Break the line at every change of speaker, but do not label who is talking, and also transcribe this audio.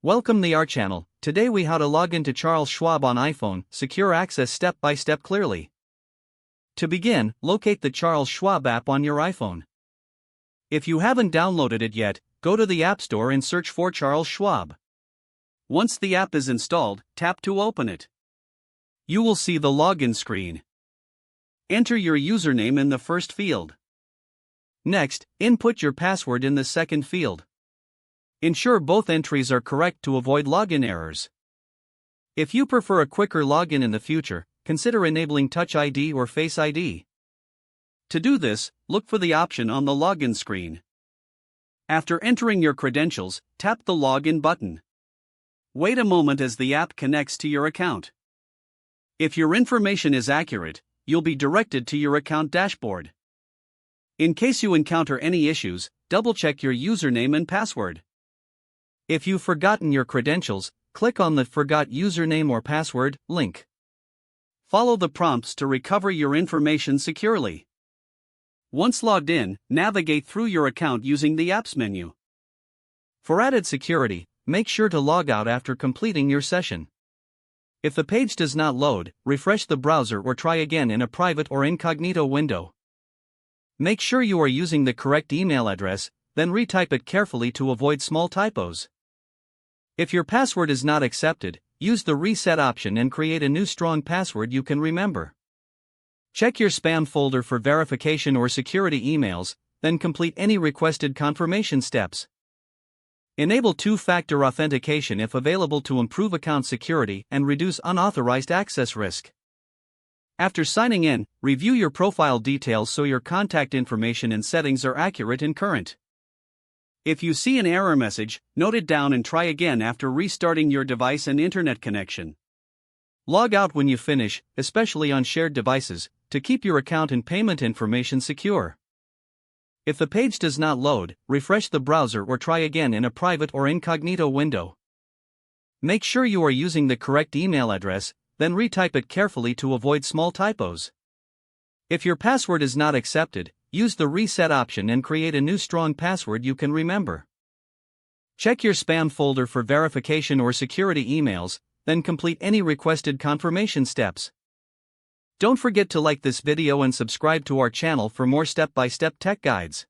Welcome to our channel. Today we how to log into Charles Schwab on iPhone, secure access step by step clearly. To begin, locate the Charles Schwab app on your iPhone. If you haven't downloaded it yet, go to the App Store and search for Charles Schwab. Once the app is installed, tap to open it. You will see the login screen. Enter your username in the first field. Next, input your password in the second field. Ensure both entries are correct to avoid login errors. If you prefer a quicker login in the future, consider enabling Touch ID or Face ID. To do this, look for the option on the login screen. After entering your credentials, tap the Login button. Wait a moment as the app connects to your account. If your information is accurate, you'll be directed to your account dashboard. In case you encounter any issues, double-check your username and password. If you've forgotten your credentials, click on the Forgot Username or Password link. Follow the prompts to recover your information securely. Once logged in, navigate through your account using the Apps menu. For added security, make sure to log out after completing your session. If the page does not load, refresh the browser or try again in a private or incognito window. Make sure you are using the correct email address, then retype it carefully to avoid small typos. If your password is not accepted, use the reset option and create a new strong password you can remember. Check your spam folder for verification or security emails, then complete any requested confirmation steps. Enable two-factor authentication if available to improve account security and reduce unauthorized access risk. After signing in, review your profile details so your contact information and settings are accurate and current. If you see an error message, note it down and try again after restarting your device and internet connection. Log out when you finish, especially on shared devices, to keep your account and payment information secure. If the page does not load, refresh the browser or try again in a private or incognito window. Make sure you are using the correct email address, then retype it carefully to avoid small typos. If your password is not accepted, use the reset option and create a new strong password you can remember. Check your spam folder for verification or security emails, then complete any requested confirmation steps. Don't forget to like this video and subscribe to our channel for more step-by-step tech guides.